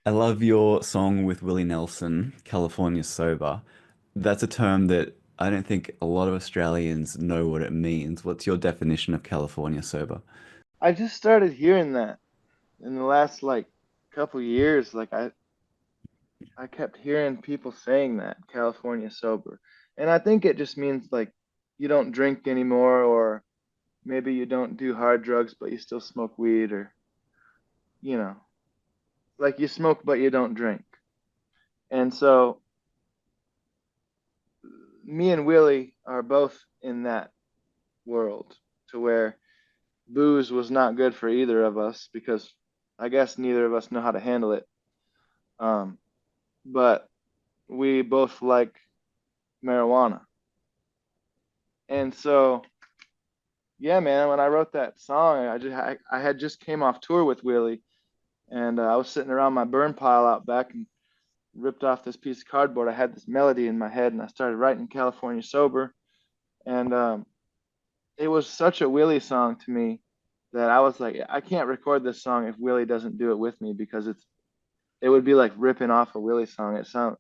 I love your song with Willie Nelson, California Sober. That's a term that I don't think a lot of Australians know what it means. What's your definition of California sober? I just started hearing that in the last like couple years. I kept hearing people saying that California sober. And I think it just means like you don't drink anymore, or maybe you don't do hard drugs but you still smoke weed, or you know, like you smoke but you don't drink. And so me and Willie are both in that world, to where booze was not good for either of us because I guess neither of us know how to handle it. Um, but we both like marijuana. And so, yeah, man, when I wrote that song, I had just came off tour with Willie, and I was sitting around my burn pile out back and ripped off this piece of cardboard. I had this melody in my head, and I started writing California Sober, and it was such a Willie song to me that I was like, I can't record this song if Willie doesn't do it with me, because it would be like ripping off a Willie song. It sound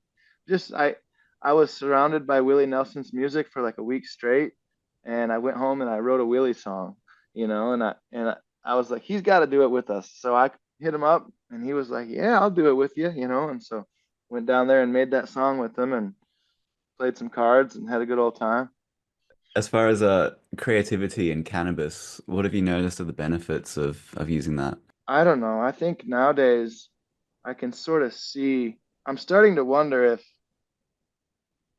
just I was surrounded by Willie Nelson's music for like a week straight, and I went home and I wrote a Willie song, I was like, he's got to do it with us. So I hit him up, and he was like, yeah, I'll do it with you, and so went down there and made that song with him and played some cards and had a good old time. As far as creativity and cannabis, what have you noticed of the benefits of using that? I don't know. I think nowadays I can sort of see. I'm starting to wonder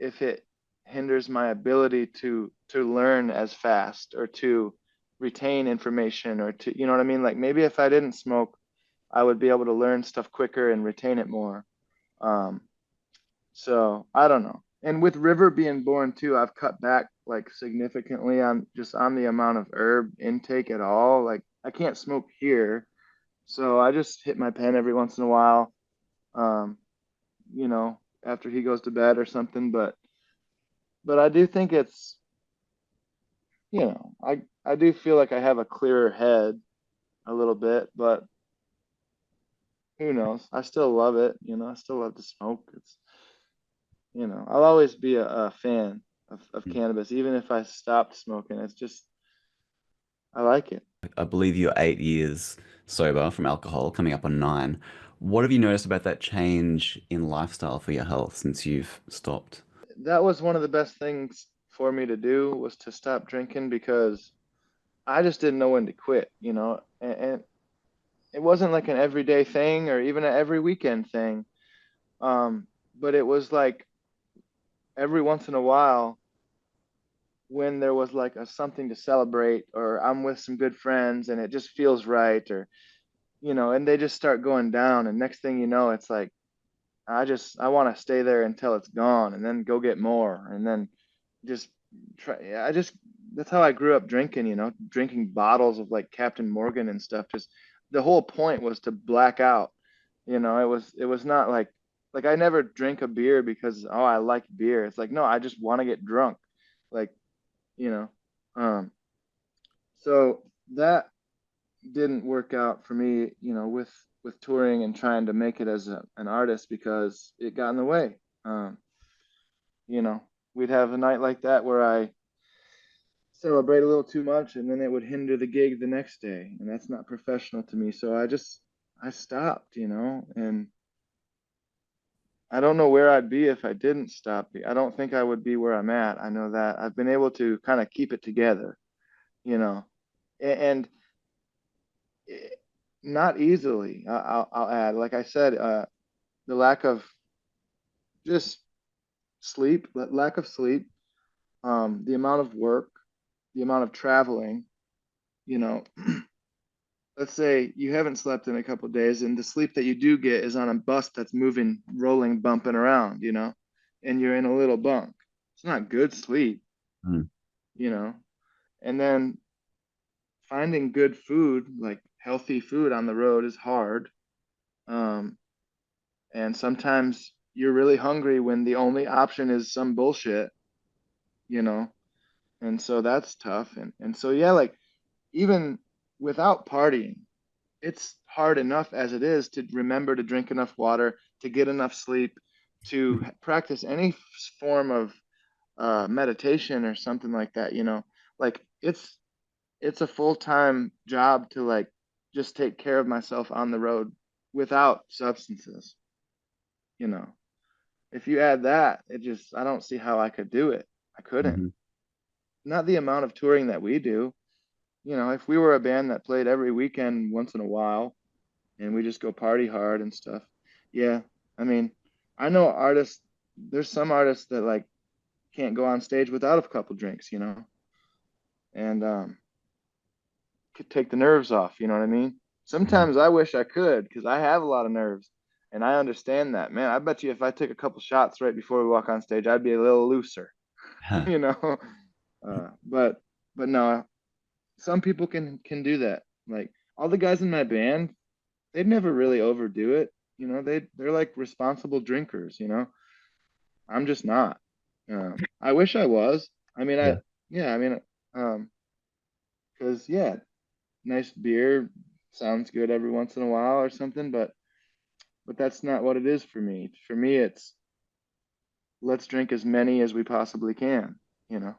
if it hinders my ability to learn as fast, or to retain information, or to, you know what I mean? Like maybe if I didn't smoke, I would be able to learn stuff quicker and retain it more. Um, so I don't know. And with River being born too, I've cut back like significantly on the amount of herb intake at all. Like I can't smoke here, so I just hit my pen every once in a while. Um, After he goes to bed or something. But I do think it's, I do feel like I have a clearer head a little bit, but who knows? I still love it. I still love to smoke. I'll always be a fan of cannabis, even if I stopped smoking. It's just, I like it. I believe you're 8 years sober from alcohol, coming up on 9. What have you noticed about that change in lifestyle for your health since you've stopped? That was one of the best things for me to do, was to stop drinking, because I just didn't know when to quit, and it wasn't like an everyday thing or even an every weekend thing. But it was like every once in a while, when there was like a something to celebrate, or I'm with some good friends and it just feels right, or and they just start going down, and next thing you know, it's like I want to stay there until it's gone, and then go get more, and then just try. Yeah, I just that's how I grew up drinking, drinking bottles of like Captain Morgan and stuff. Just the whole point was to black out. It was not like I never drink a beer because, oh, I like beer. It's like, no, I just want to get drunk. Like, you know. So that didn't work out for me, with touring and trying to make it as an artist, because it got in the way. Um, you know, we'd have a night like that where I celebrate a little too much, and then it would hinder the gig the next day, and that's not professional to me. So I stopped, and I don't know where I'd be if I didn't stop. I don't think I would be where I'm at. I know that I've been able to kind of keep it together, you know, and not easily. I'll add, like I said, the lack of just sleep, lack of sleep, the amount of work, the amount of traveling, you know, let's say you haven't slept in a couple of days, and the sleep that you do get is on a bus that's moving, rolling, bumping around, and you're in a little bunk. It's not good sleep, Mm. you know. And then finding good food, like healthy food on the road, is hard. Um, and sometimes you're really hungry when the only option is some bullshit, you know. And so that's tough. And so yeah, like even without partying, it's hard enough as it is to remember to drink enough water, to get enough sleep, to practice any form of meditation or something like that, you know. Like it's a full-time job to like just take care of myself on the road without substances, you know. If you add that, it just I don't see how I could do it. I couldn't. Hmm. Not the amount of touring that we do. You know, if we were a band that played every weekend once in a while and we just go party hard and stuff. Yeah. I mean, I know artists, there's some artists that like can't go on stage without a couple drinks, you know, and could take the nerves off, you know what I mean? Hmm. Sometimes I wish I could because I have a lot of nerves and I understand that. Man, I bet you if I took a couple shots right before we walk on stage, I'd be a little looser, Huh. you know. Uh, but but no, some people can do that. Like all the guys in my band, they'd never really overdo it. You know, they're like responsible drinkers, you know. I'm just not. I wish I was. I mean, Yeah. yeah, I mean, um, because yeah, nice beer sounds good every once in a while or something, but that's not what it is for me. For me, it's let's drink as many as we possibly can, you know.